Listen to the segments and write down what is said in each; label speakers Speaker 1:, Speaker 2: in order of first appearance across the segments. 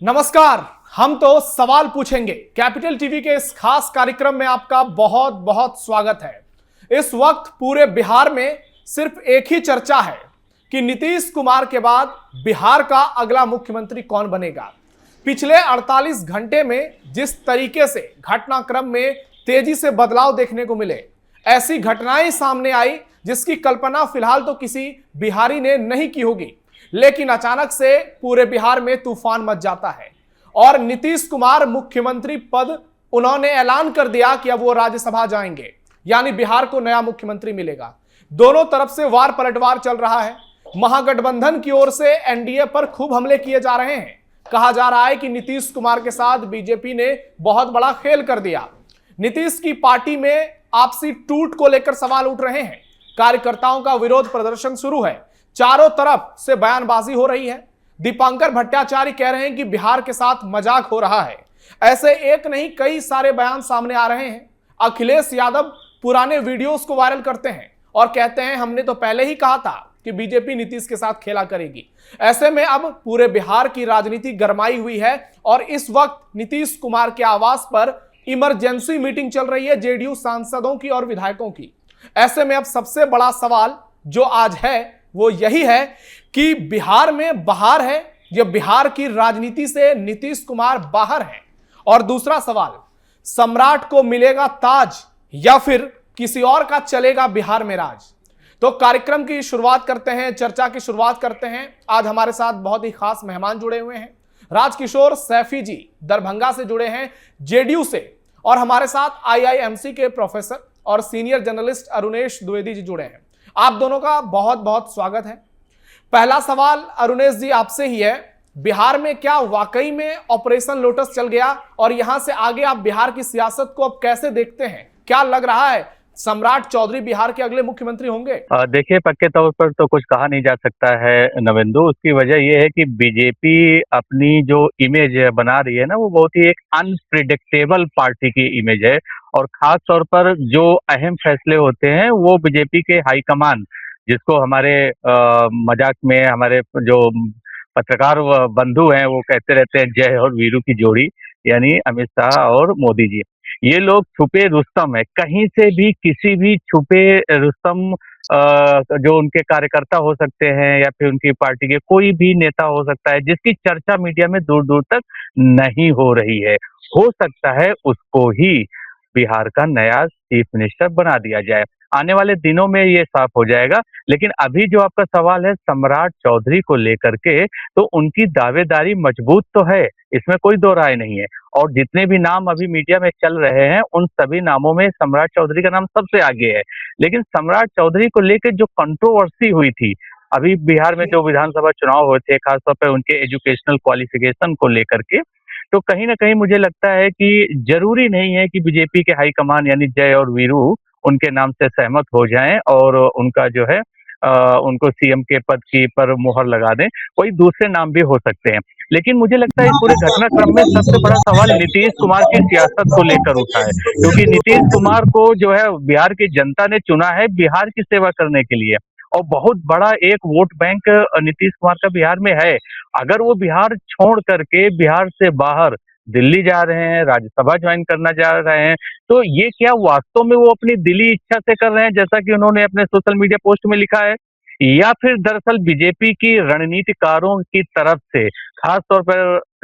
Speaker 1: नमस्कार। हम तो सवाल पूछेंगे कैपिटल टीवी के इस खास कार्यक्रम में आपका बहुत बहुत स्वागत है। इस वक्त पूरे बिहार में सिर्फ एक ही चर्चा है कि नीतीश कुमार के बाद बिहार का अगला मुख्यमंत्री कौन बनेगा। पिछले 48 घंटे में जिस तरीके से घटनाक्रम में तेजी से बदलाव देखने को मिले, ऐसी घटनाएं सामने आई जिसकी कल्पना फिलहाल तो किसी बिहारी ने नहीं की होगी, लेकिन अचानक से पूरे बिहार में तूफान मच जाता है और नीतीश कुमार मुख्यमंत्री पद उन्होंने ऐलान कर दिया कि अब वो राज्यसभा जाएंगे, यानी बिहार को नया मुख्यमंत्री मिलेगा। दोनों तरफ से वार पलटवार चल रहा है। महागठबंधन की ओर से एनडीए पर खूब हमले किए जा रहे हैं। कहा जा रहा है कि नीतीश कुमार के साथ बीजेपी ने बहुत बड़ा खेल कर दिया। नीतीश की पार्टी में आपसी टूट को लेकर सवाल उठ रहे हैं। कार्यकर्ताओं का विरोध प्रदर्शन शुरू है। चारों तरफ से बयानबाजी हो रही है। दीपांकर भट्टाचार्य कह रहे हैं कि बिहार के साथ मजाक हो रहा है। ऐसे एक नहीं कई सारे बयान सामने आ रहे हैं। अखिलेश यादव पुराने वीडियोस को वायरल करते हैं और कहते हैं हमने तो पहले ही कहा था कि बीजेपी नीतीश के साथ खेला करेगी। ऐसे में अब पूरे बिहार की राजनीति गरमाई हुई है और इस वक्त नीतीश कुमार के आवास पर इमरजेंसी मीटिंग चल रही है जेडीयू सांसदों की और विधायकों की। ऐसे में अब सबसे बड़ा सवाल जो आज है वो यही है कि बिहार में बहार है या बिहार की राजनीति से नीतीश कुमार बाहर है। और दूसरा सवाल, सम्राट को मिलेगा ताज या फिर किसी और का चलेगा बिहार में राज। तो कार्यक्रम की शुरुआत करते हैं, चर्चा की शुरुआत करते हैं। आज हमारे साथ बहुत ही खास मेहमान जुड़े हुए हैं। राजकिशोर सैफी जी दरभंगा से जुड़े हैं जेडीयू से, और हमारे साथ आईआईएमसी के प्रोफेसर और सीनियर जर्नलिस्ट अरुणेश द्विवेदी जी जुड़े हैं। आप दोनों का बहुत बहुत स्वागत है। पहला सवाल अरुणेश जी आपसे ही है। बिहार में क्या वाकई में ऑपरेशन लोटस चल गया और यहां से आगे आप बिहार की सियासत को अब कैसे देखते हैं? क्या लग रहा है सम्राट चौधरी बिहार के अगले मुख्यमंत्री होंगे?
Speaker 2: देखिए, पक्के तौर पर तो कुछ कहा नहीं जा सकता है नवेंदु। उसकी वजह यह है कि बीजेपी अपनी जो इमेज बना रही है ना, वो बहुत ही एक अनप्रिडिक्टेबल पार्टी की इमेज है। और खास तौर पर जो अहम फैसले होते हैं वो बीजेपी के हाईकमान, जिसको हमारे मजाक में हमारे जो पत्रकार बंधु हैं वो कहते रहते हैं जय और वीरू की जोड़ी, यानी अमित शाह और मोदी जी। ये लोग छुपे रुस्तम है। कहीं से भी किसी भी छुपे रुस्तम जो उनके कार्यकर्ता हो सकते हैं या फिर उनकी पार्टी के कोई भी नेता हो सकता है जिसकी चर्चा मीडिया में दूर दूर तक नहीं हो रही है, हो सकता है उसको ही बिहार का नया चीफ मिनिस्टर बना दिया जाए। आने वाले दिनों में ये साफ हो जाएगा। लेकिन अभी जो आपका सवाल है सम्राट चौधरी को लेकर के, तो उनकी दावेदारी मजबूत तो है, इसमें कोई दो राय नहीं है। और जितने भी नाम अभी मीडिया में चल रहे हैं उन सभी नामों में सम्राट चौधरी का नाम सबसे आगे है। लेकिन सम्राट चौधरी को लेकर जो कंट्रोवर्सी हुई थी अभी बिहार में, जो विधानसभा चुनाव हुए थे, खासतौर पर उनके एजुकेशनल क्वालिफिकेशन को लेकर के, तो कहीं ना कहीं मुझे लगता है कि जरूरी नहीं है कि बीजेपी के हाईकमान यानी जय और वीरू उनके नाम से सहमत हो जाएं और उनका जो है उनको सीएम के पद की पर मुहर लगा दें। कोई दूसरे नाम भी हो सकते हैं। लेकिन मुझे लगता है इस पूरे घटनाक्रम में सबसे बड़ा सवाल नीतीश कुमार की सियासत को लेकर उठा है, क्योंकि नीतीश कुमार को जो है बिहार की जनता ने चुना है बिहार की सेवा करने के लिए, और बहुत बड़ा एक वोट बैंक नीतीश कुमार का बिहार में है। अगर वो बिहार छोड़ करके बिहार से बाहर दिल्ली जा रहे हैं, राज्यसभा ज्वाइन करना जा रहे हैं, तो ये क्या वास्तव में वो अपनी दिली इच्छा से कर रहे हैं जैसा कि उन्होंने अपने सोशल मीडिया पोस्ट में लिखा है, या फिर दरअसल बीजेपी की रणनीतिकारों की तरफ से, खास तौर पर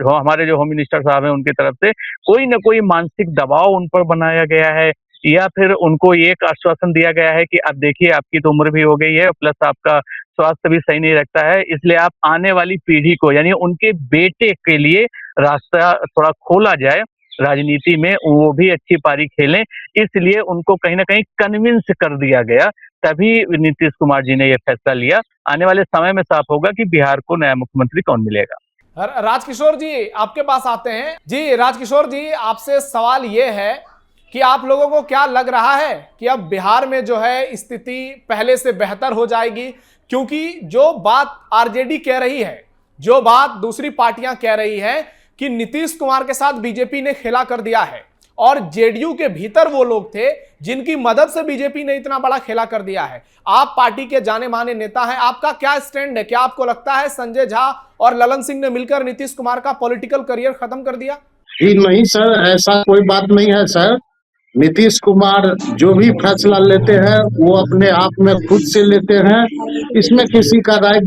Speaker 2: हमारे जो होम मिनिस्टर साहब हैं उनकी तरफ से कोई न कोई मानसिक दबाव उन पर बनाया गया है, या फिर उनको एक आश्वासन दिया गया है कि अब देखिए आपकी तो उम्र भी हो गई है, प्लस आपका स्वास्थ्य भी सही नहीं रखता है, इसलिए आप आने वाली पीढ़ी को यानी उनके बेटे के लिए रास्ता थोड़ा खोला जाए राजनीति में, वो भी अच्छी पारी खेलें, इसलिए उनको कहीं ना कहीं कन्विंस कर दिया गया। तभी नीतीश कुमार जी ने यह फैसला लिया। आने वाले समय में साफ होगा कि बिहार को नया मुख्यमंत्री कौन मिलेगा।
Speaker 1: राजकिशोर जी आपके पास आते हैं। जी राजकिशोर जी, आपसे सवाल ये है कि आप लोगों को क्या लग रहा है कि अब बिहार में जो है स्थिति पहले से बेहतर हो जाएगी? क्योंकि जो बात आरजेडी कह रही है, जो बात दूसरी पार्टियां कह रही है कि नीतीश कुमार के साथ बीजेपी ने खेला कर दिया है, और जेडीयू के भीतर वो लोग थे जिनकी मदद से बीजेपी ने इतना बड़ा खेला कर दिया है। आप पार्टी के जाने माने नेता हैं, आपका क्या स्टैंड है? क्या आपको लगता है संजय झा और ललन सिंह ने मिलकर नीतीश कुमार का पॉलिटिकल करियर खत्म कर दिया?
Speaker 3: जी नहीं सर, ऐसा कोई बात नहीं है सर। नीतीश कुमार जो भी फैसला लेते हैं वो अपने आप में खुद से लेते हैं। इसमें किसी का राय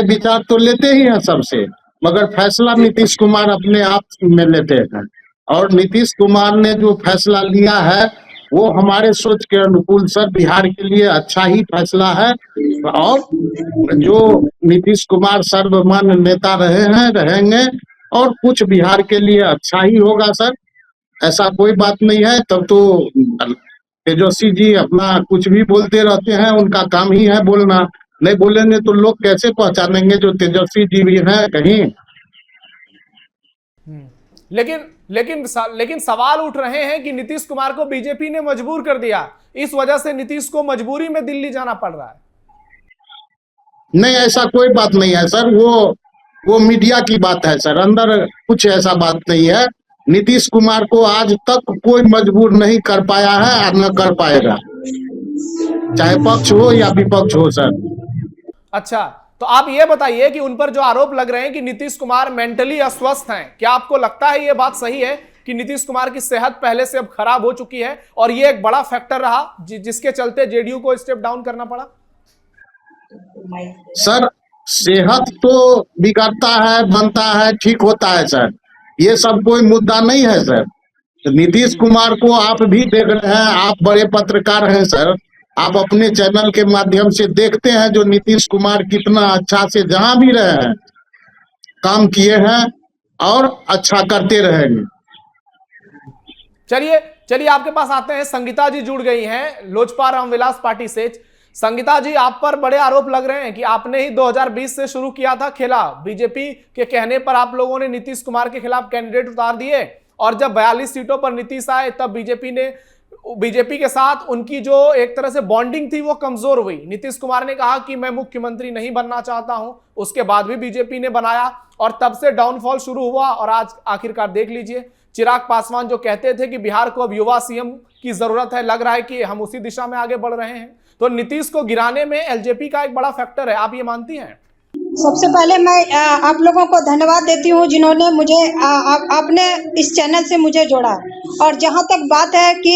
Speaker 3: विचार तो लेते ही हैं सबसे, मगर फैसला नीतीश कुमार अपने आप में लेते हैं। और नीतीश कुमार ने जो फैसला लिया है वो हमारे सोच के अनुकूल सर बिहार के लिए अच्छा ही फैसला है। और जो नीतीश कुमार सर्वमान्य नेता रहे हैं, रहेंगे, और कुछ बिहार के लिए अच्छा ही होगा सर, ऐसा कोई बात नहीं है। तब तो तेजस्वी जी अपना कुछ भी बोलते रहते हैं, उनका काम ही है बोलना। नहीं बोलेंगे तो लोग कैसे पहचानेंगे जो तेजस्वी जी भी हैं कहीं।
Speaker 1: लेकिन सवाल उठ रहे हैं कि नीतीश कुमार को बीजेपी ने मजबूर कर दिया, इस वजह से नीतीश को मजबूरी में दिल्ली जाना पड़ रहा है।
Speaker 3: नहीं, ऐसा कोई बात नहीं है सर, वो मीडिया की बात है सर, अंदर कुछ ऐसा बात नहीं है। नीतीश कुमार को आज तक कोई मजबूर नहीं कर पाया है और न कर पाएगा, चाहे पक्ष हो या विपक्ष हो सर।
Speaker 1: अच्छा, तो आप ये बताइए कि उन पर जो आरोप लग रहे हैं कि नीतीश कुमार मेंटली अस्वस्थ हैं, क्या आपको लगता है ये बात सही है कि नीतीश कुमार की सेहत पहले से अब खराब हो चुकी है और ये एक बड़ा फैक्टर रहा जिसके चलते जेडीयू को स्टेप डाउन करना पड़ा?
Speaker 3: सर सेहत तो बिगड़ता है, बनता है, ठीक होता है सर, ये सब कोई मुद्दा नहीं है सर। नीतीश कुमार को आप भी देख रहे हैं, आप बड़े पत्रकार हैं सर, आप अपने चैनल के माध्यम से देखते हैं जो नीतीश कुमार कितना अच्छा से जहां भी रहे हैं काम किए हैं और अच्छा करते रहेंगे।
Speaker 1: चलिए आपके पास आते हैं। संगीता जी जुड़ गई हैं लोजपा रामविलास पार्टी से। संगीता जी, आप पर बड़े आरोप लग रहे हैं कि आपने ही 2020 से शुरू किया था खेला। बीजेपी के कहने पर आप लोगों ने नीतीश कुमार के खिलाफ कैंडिडेट उतार दिए और जब 42 सीटों पर नीतीश आए तब बीजेपी के साथ उनकी जो एक तरह से बॉन्डिंग थी वो कमजोर हुई। नीतीश कुमार ने कहा कि मैं मुख्यमंत्री नहीं बनना चाहता हूं, उसके बाद भी बीजेपी ने बनाया और तब से डाउनफॉल शुरू हुआ और आज आखिरकार देख लीजिए। चिराग पासवान जो कहते थे कि बिहार को अब युवा सीएम की जरूरत है, लग रहा है कि हम उसी दिशा में आगे बढ़ रहे हैं। तो नीतीश को गिराने में एलजेपी का एक बड़ा फैक्टर है, आप ये मानती हैं?
Speaker 4: सबसे पहले मैं आप लोगों को धन्यवाद देती हूँ जिन्होंने मुझे आपने इस चैनल से मुझे जोड़ा। और जहाँ तक बात है कि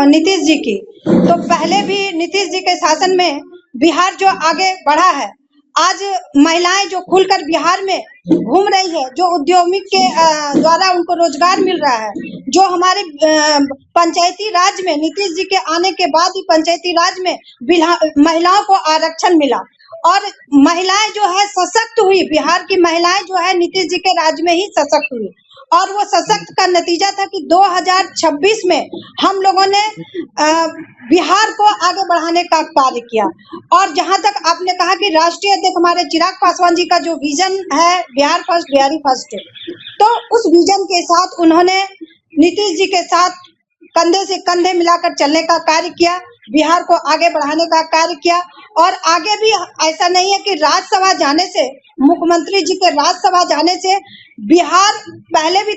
Speaker 4: नीतीश जी की, तो पहले भी नीतीश जी के शासन में बिहार जो आगे बढ़ा है, आज महिलाएं जो खुलकर बिहार में घूम रही है, जो उद्योगिक के द्वारा उनको रोजगार मिल रहा है, जो हमारे पंचायती राज में नीतीश जी के आने के बाद ही पंचायती राज में महिलाओं को आरक्षण मिला और महिलाएं जो है सशक्त हुई। बिहार की महिलाएं जो है नीतीश जी के राज में ही सशक्त हुई और वो सशक्त का नतीजा था कि 2026 में हम लोगों ने बिहार को आगे बढ़ाने का कार्य किया। और जहां तक आपने कहा कि राष्ट्रीय अध्यक्ष हमारे चिराग पासवान जी का जो विजन है बिहार फर्स्ट बिहारी फर्स्ट, तो उस विजन के साथ उन्होंने नीतीश जी के साथ कंधे से कंधे मिलाकर चलने का कार्य किया, बिहार को आगे बढ़ाने का कार्य किया। और आगे भी ऐसा नहीं है कि राज्यसभा जाने से, मुख्यमंत्री जी के राज्यसभा जाने से बिहार पहले भी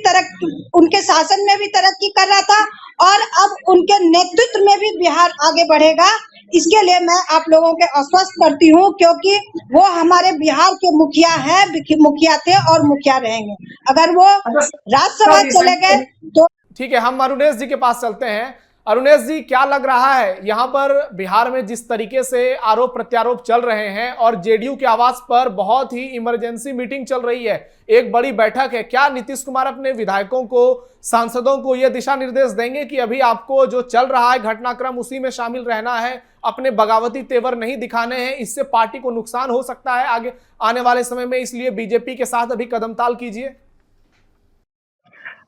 Speaker 4: उनके शासन में भी तरक्की कर रहा था और अब उनके नेतृत्व में भी बिहार आगे बढ़ेगा। इसके लिए मैं आप लोगों के आश्वस्त करती हूँ, क्योंकि वो हमारे बिहार के मुखिया है, मुखिया थे और मुखिया रहेंगे। अगर वो राज्यसभा चले गए तो
Speaker 1: ठीक है, हम अरुणेश जी के पास चलते हैं। अरुणेश जी, क्या लग रहा है यहाँ पर बिहार में जिस तरीके से आरोप प्रत्यारोप चल रहे हैं और जेडीयू के आवास पर बहुत ही इमरजेंसी मीटिंग चल रही है, एक बड़ी बैठक है, क्या नीतीश कुमार अपने विधायकों को, सांसदों को यह दिशा निर्देश देंगे कि अभी आपको जो चल रहा है घटनाक्रम उसी में शामिल रहना है, अपने बगावती तेवर नहीं दिखाने हैं, इससे पार्टी को नुकसान हो सकता है आगे आने वाले समय में, इसलिए बीजेपी के साथ अभी कदमताल कीजिए?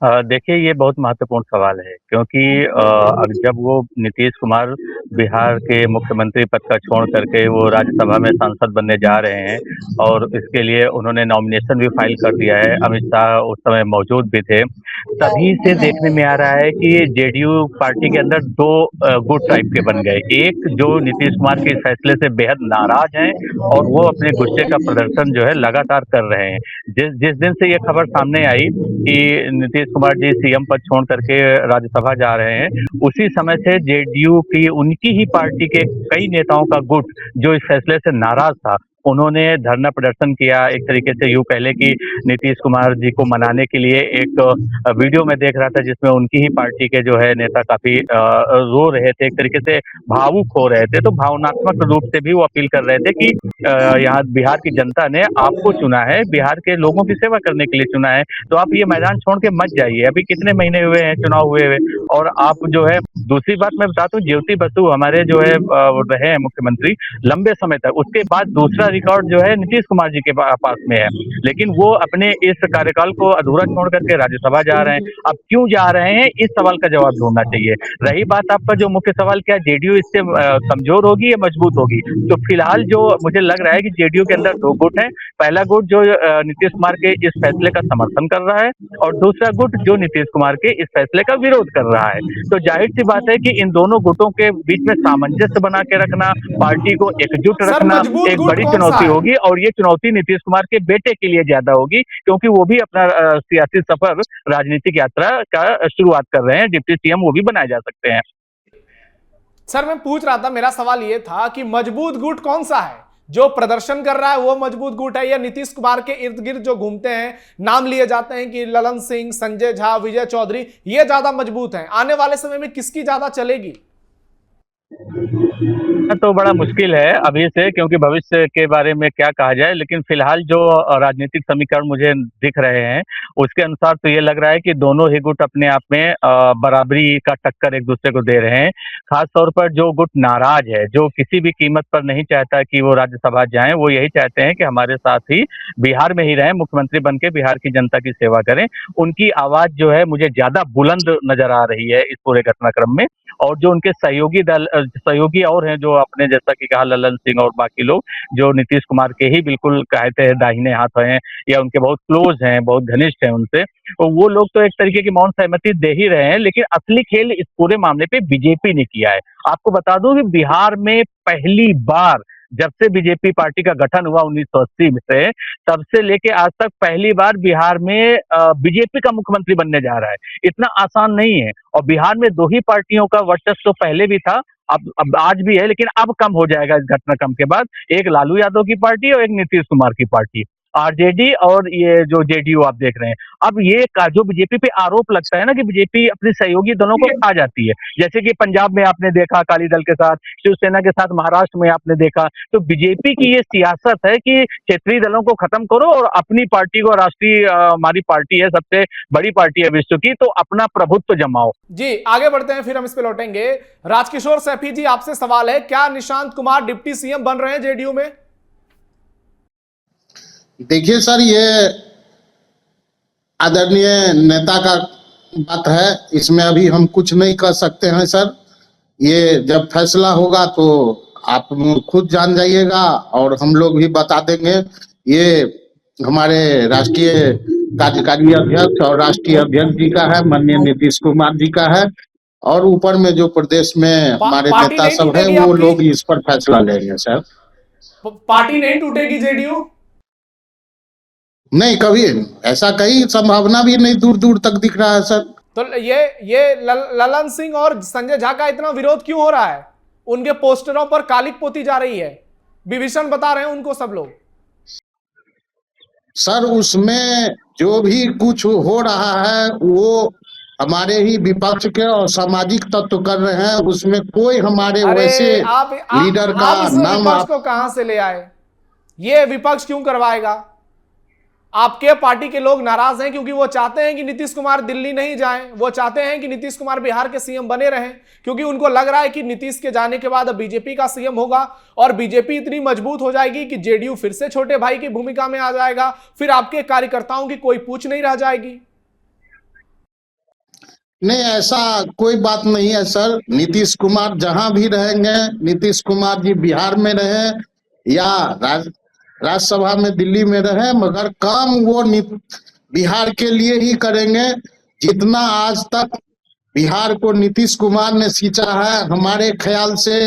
Speaker 2: देखिए, ये बहुत महत्वपूर्ण सवाल है क्योंकि जब वो नीतीश कुमार बिहार के मुख्यमंत्री पद का छोड़ करके वो राज्यसभा में सांसद बनने जा रहे हैं और इसके लिए उन्होंने नॉमिनेशन भी फाइल कर दिया है। अमित शाह उस समय मौजूद भी थे। तभी से देखने में आ रहा है कि जेडीयू पार्टी के अंदर दो गुट टाइप के बन गए। एक जो नीतीश कुमार के इस फैसले से बेहद नाराज हैं और वो अपने गुस्से का प्रदर्शन जो है लगातार कर रहे हैं। जिस जिस दिन से ये खबर सामने आई कि नीतीश कुमार जी सीएम पद छोड़ करके राज्यसभा जा रहे हैं, उसी समय से जेडीयू की उनकी ही पार्टी के कई नेताओं का गुट जो इस फैसले से नाराज था, उन्होंने धरना प्रदर्शन किया। एक तरीके से यूं कह लें कि नीतीश कुमार जी को मनाने के लिए एक वीडियो में देख रहा था जिसमें उनकी ही पार्टी के जो है नेता काफी रो रहे थे, एक तरीके से भावुक हो रहे थे। तो भावनात्मक रूप से भी वो अपील कर रहे थे कि यहाँ बिहार की जनता ने आपको चुना है, बिहार के लोगों की सेवा करने के लिए चुना है, तो आप ये मैदान छोड़ के मत जाइए। अभी कितने महीने हुए हैं चुनाव हुए हुए, और आप जो है दूसरी बात मैं बताता हूँ, ज्योति बसु हमारे जो है रहे हैं मुख्यमंत्री लंबे समय तक, उसके बाद दूसरा रिकॉर्ड जो है नीतीश कुमार जी के पास में है, लेकिन वो अपने इस कार्यकाल को अधूरा छोड़ करके राज्यसभा जा रहे हैं। अब क्यों जा रहे हैं, इस सवाल का जवाब ढूंढना चाहिए। रही बात आपका जो मुख्य सवाल, क्या जेडीयू इससे कमजोर होगी या मजबूत होगी, तो फिलहाल जो मुझे लग रहा है कि जेडीयू के अंदर दो गुट हैं। पहला गुट जो नीतीश कुमार के इस फैसले का समर्थन कर रहा है और दूसरा गुट जो नीतीश कुमार के इस फैसले का विरोध कर रहा है। तो जाहिर सी बात है कि इन दोनों गुटों के बीच में सामंजस्य बना के रखना, पार्टी को एकजुट
Speaker 1: सर,
Speaker 2: रखना
Speaker 1: मजबूत
Speaker 2: एक
Speaker 1: गुट
Speaker 2: बड़ी
Speaker 1: कौन सा
Speaker 2: चुनौती
Speaker 1: है?
Speaker 2: होगी, और ये चुनौती नीतीश कुमार के बेटे के लिए ज्यादा होगी, क्योंकि वो भी अपना सियासी सफर, राजनीतिक यात्रा का शुरुआत कर रहे हैं। डिप्टी सीएम वो भी बनाए जा सकते हैं।
Speaker 1: सर, मैं पूछ रहा था, मेरा सवाल ये था कि मजबूत गुट कौन सा है? जो प्रदर्शन कर रहा है वो मजबूत गुट है, या नीतीश कुमार के इर्द गिर्द जो घूमते हैं, नाम लिए जाते हैं कि ललन सिंह, संजय झा, विजय चौधरी, ये ज्यादा मजबूत हैं? आने वाले समय में किसकी ज्यादा चलेगी?
Speaker 2: तो बड़ा मुश्किल है अभी से, क्योंकि भविष्य के बारे में क्या कहा जाए, लेकिन फिलहाल जो राजनीतिक समीकरण मुझे दिख रहे हैं उसके अनुसार तो ये लग रहा है कि दोनों ही गुट अपने आप में बराबरी का टक्कर एक दूसरे को दे रहे हैं। खास तौर पर जो गुट नाराज है, जो किसी भी कीमत पर नहीं चाहता कि वो राज्यसभा जाएं, वो यही चाहते हैं कि हमारे साथ ही बिहार में ही रहें, मुख्यमंत्री बन के बिहार की जनता की सेवा करें। उनकी आवाज जो है मुझे ज्यादा बुलंद नजर आ रही है इस पूरे घटनाक्रम में। और जो उनके सहयोगी और हैं, जो अपने जैसा कि कहा ललन सिंह और बाकी लोग जो नीतीश कुमार के ही बिल्कुल कहते हैं दाहिने हाथ हैं या उनके बहुत क्लोज हैं, बहुत घनिष्ठ हैं उनसे, तो वो लोग तो एक तरीके की मौन सहमति दे ही रहे हैं। लेकिन असली खेल इस पूरे मामले पे बीजेपी ने किया है। आपको बता दूं कि बिहार में पहली बार जब से बीजेपी पार्टी का गठन हुआ 1980 से, तब से लेके आज तक पहली बार बिहार में बीजेपी का मुख्यमंत्री बनने जा रहा है। इतना आसान नहीं है। और बिहार में दो ही पार्टियों का वर्चस्व तो पहले भी था, अब आज भी है, लेकिन अब कम हो जाएगा इस घटनाक्रम के बाद। एक लालू यादव की पार्टी और एक नीतीश कुमार की पार्टी, आरजेडी, और ये जो जेडीयू आप देख रहे हैं। अब ये जो बीजेपी पे आरोप लगता है ना कि बीजेपी अपने सहयोगी दलों को खा जाती है, जैसे कि पंजाब में आपने देखा अकाली दल के साथ, शिवसेना के साथ महाराष्ट्र में आपने देखा। तो बीजेपी की ये सियासत है कि क्षेत्रीय दलों को खत्म करो और अपनी पार्टी को, राष्ट्रीय हमारी पार्टी है, सबसे बड़ी पार्टी है विश्व की, तो अपना प्रभुत्व जमाओ।
Speaker 1: जी, आगे बढ़ते हैं, फिर हम इस पे लौटेंगे। राजकिशोर सैफी जी, आपसे सवाल है, क्या निशांत कुमार डिप्टी सीएम बन रहे हैं जेडीयू में?
Speaker 3: देखिए सर, ये आदरणीय नेता का बात है, इसमें अभी हम कुछ नहीं कर सकते हैं सर। ये जब फैसला होगा तो आप खुद जान जाइएगा और हम लोग भी बता देंगे। ये हमारे राष्ट्रीय कार्यकारी अध्यक्ष और राष्ट्रीय अध्यक्ष जी का है, माननीय नीतीश कुमार जी का है, और ऊपर में जो प्रदेश में हमारे
Speaker 1: पार्टी
Speaker 3: नेता
Speaker 1: नहीं
Speaker 3: सब है
Speaker 1: टूटेगी
Speaker 3: वो
Speaker 1: आपकी?
Speaker 3: लोग इस पर फैसला लेंगे सर।
Speaker 1: पार्टी नहीं टूटेगी जेडीयू?
Speaker 3: नहीं, कभी ऐसा कहीं संभावना भी नहीं दूर दूर तक दिख रहा है सर।
Speaker 1: तो ये ललन सिंह और संजय झा का इतना विरोध क्यों हो रहा है? उनके पोस्टरों पर कालिक पोती जा रही है, विभीषण बता रहे हैं उनको सब लोग।
Speaker 3: सर, उसमें जो भी कुछ हो रहा है वो हमारे ही विपक्ष के और सामाजिक तत्व कर रहे हैं। उसमें कोई हमारे वैसे लीडर का
Speaker 1: आप इस
Speaker 3: नाम
Speaker 1: विपक्ष को कहां से ले आए? ये विपक्ष क्यों करवाएगा? आपके पार्टी के लोग नाराज हैं क्योंकि वो चाहते हैं कि नीतीश कुमार दिल्ली नहीं जाएं, वो चाहते हैं कि नीतीश कुमार बिहार के सीएम बने रहें, क्योंकि उनको लग रहा है कि नीतीश के जाने के बाद अब बीजेपी का सीएम होगा और बीजेपी इतनी मजबूत हो जाएगी कि जेडीयू फिर से छोटे भाई की भूमिका में आ जाएगा, फिर आपके कार्यकर्ताओं की कोई पूछ नहीं रह जाएगी।
Speaker 3: नहीं, ऐसा कोई बात नहीं है सर। नीतीश कुमार जहां भी रहेंगे, नीतीश कुमार जी बिहार में रहे या राज्यसभा में दिल्ली में रहे, मगर काम वो बिहार के लिए ही करेंगे। जितना आज तक बिहार को नीतीश कुमार ने सींचा है, हमारे ख्याल से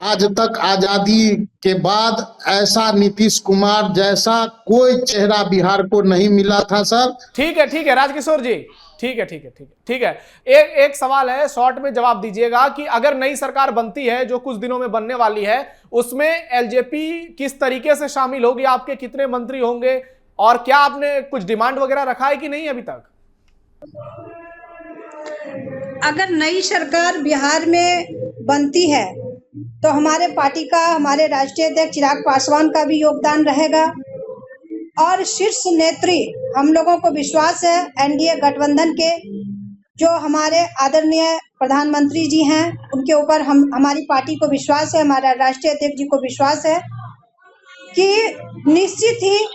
Speaker 3: आज तक आजादी के बाद ऐसा नीतीश कुमार जैसा कोई चेहरा बिहार को नहीं मिला था सर।
Speaker 1: ठीक है राजकिशोर जी, ठीक है। एक सवाल है, शॉर्ट में जवाब दीजिएगा कि अगर नई सरकार बनती है जो कुछ दिनों में बनने वाली है, उसमें एलजेपी किस तरीके से शामिल होगी, आपके कितने मंत्री होंगे, और क्या आपने कुछ डिमांड वगैरह रखा है कि नहीं अभी तक?
Speaker 4: अगर नई सरकार बिहार में बनती है तो हमारे पार्टी का, हमारे राष्ट्रीय अध्यक्ष चिराग पासवान का भी योगदान रहेगा, और शीर्ष नेत्री हम लोगों को विश्वास है एनडीए गठबंधन के जो हमारे आदरणीय प्रधानमंत्री जी हैं, उनके ऊपर हमारी पार्टी को विश्वास है, हमारा राष्ट्रीय अध्यक्ष जी को विश्वास है कि निश्चित ही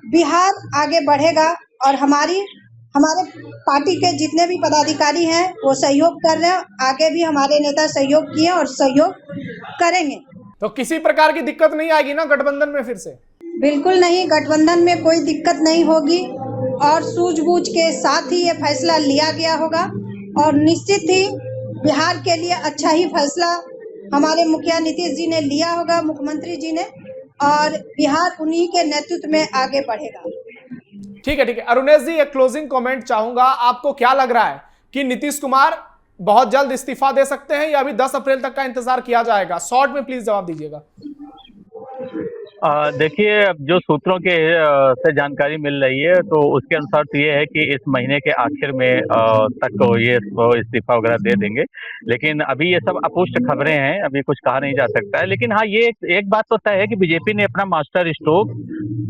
Speaker 4: बिहार आगे बढ़ेगा। और हमारे पार्टी के जितने भी पदाधिकारी हैं वो सहयोग कर रहे हैं, आगे भी हमारे नेता सहयोग किए और सहयोग करेंगे।
Speaker 1: तो किसी प्रकार की दिक्कत नहीं आएगी ना गठबंधन में फिर से?
Speaker 4: बिल्कुल नहीं, गठबंधन में कोई दिक्कत नहीं होगी और सूझबूझ के साथ ही ये फैसला लिया गया होगा, और निश्चित ही बिहार के लिए अच्छा ही फैसला हमारे मुखिया नीतीश जी ने लिया होगा, मुख्यमंत्री जी ने, और बिहार उन्हीं के नेतृत्व में आगे बढ़ेगा।
Speaker 1: ठीक है। अरुणेश जी, एक क्लोजिंग कमेंट चाहूंगा, आपको क्या लग रहा है कि नीतीश कुमार बहुत जल्द इस्तीफा दे सकते हैं या अभी 10 अप्रैल तक का इंतजार किया जाएगा? शॉर्ट में प्लीज जवाब दीजिएगा।
Speaker 2: देखिए, जो सूत्रों के से जानकारी मिल रही है तो उसके अनुसार तो ये है कि इस महीने के आखिर में तक ये इस्तीफा वगैरह दे देंगे, लेकिन अभी ये सब अपुष्ट खबरें हैं, अभी कुछ कहा नहीं जा सकता है। लेकिन हाँ, ये एक बात तो तय है कि बीजेपी ने अपना मास्टर स्ट्रोक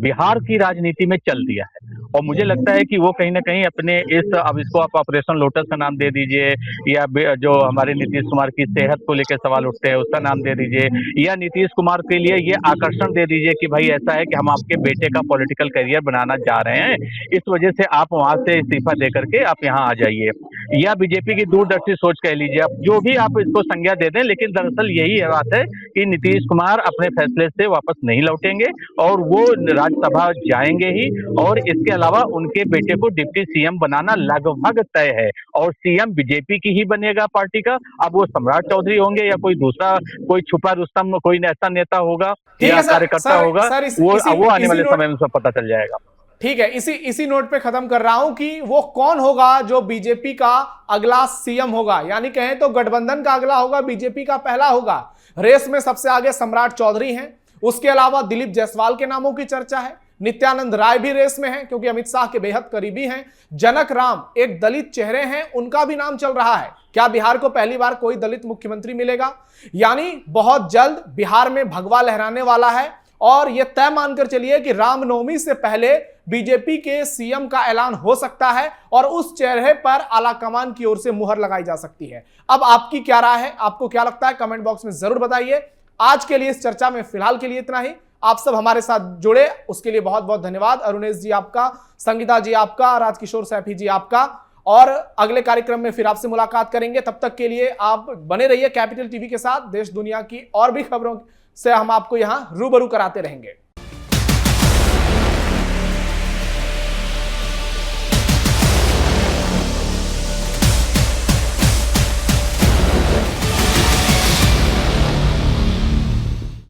Speaker 2: बिहार की राजनीति में चल दिया है, और मुझे लगता है कि वो कहीं ना कहीं अपने अब इसको आप ऑपरेशन लोटस का नाम दे दीजिए, या जो हमारे नीतीश कुमार की सेहत को लेकर सवाल उठते हैं उसका नाम दे दीजिए, या नीतीश कुमार के लिए ये आकर्षण दे दीजिए कि भाई ऐसा है कि हम आपके बेटे का पॉलिटिकल करियर बनाना चाह रहे हैं, इस वजह से आप वहां से इस्तीफा दे करके आप यहाँ आ जाइए, या बीजेपी की दूरदर्शी सोच कह लीजिए, आप जो भी आप इसको संज्ञा दे दें, लेकिन दरअसल यही है बात है कि नीतीश कुमार अपने फैसले से वापस नहीं लौटेंगे और वो राज्यसभा जाएंगे ही, और इसके अलावा उनके बेटे को डिप्टी सीएम बनाना लगभग तय है, और सीएम बीजेपी की ही बनेगा पार्टी का। अब वो सम्राट चौधरी होंगे या कोई दूसरा, कोई छुपा रुस्तम, कोई ऐसा नेता होगा या कार्यकर्ता होगा, वो आने वाले समय में सब पता चल जाएगा।
Speaker 1: ठीक है, इसी नोट पे खत्म कर रहा हूं कि वो कौन होगा जो बीजेपी का अगला सीएम होगा, यानी कहें तो गठबंधन का अगला होगा, बीजेपी का पहला होगा। रेस में सबसे आगे सम्राट चौधरी हैं, उसके अलावा दिलीप जायसवाल के नामों की चर्चा है, नित्यानंद राय भी रेस में हैं क्योंकि अमित शाह के बेहद करीबी हैं, जनक राम एक दलित चेहरे हैं, उनका भी नाम चल रहा है। क्या बिहार को पहली बार कोई दलित मुख्यमंत्री मिलेगा? यानी बहुत जल्द बिहार में भगवा लहराने वाला है, और यह तय मानकर चलिए कि रामनवमी से पहले बीजेपी के सीएम का ऐलान हो सकता है और उस चेहरे पर आलाकमान की ओर से मुहर लगाई जा सकती है। अब आपकी क्या राय है, आपको क्या लगता है, कमेंट बॉक्स में जरूर बताइए। आज के लिए इस चर्चा में फिलहाल के लिए इतना ही। आप सब हमारे साथ जुड़े उसके लिए बहुत बहुत धन्यवाद। अरुणेश जी आपका, संगीता जी आपका, राजकिशोर सैफी जी आपका, और अगले कार्यक्रम में फिर आपसे मुलाकात करेंगे। तब तक के लिए आप बने रहिए कैपिटल टीवी के साथ। देश दुनिया की और भी खबरों से हम आपको यहां रूबरू कराते रहेंगे।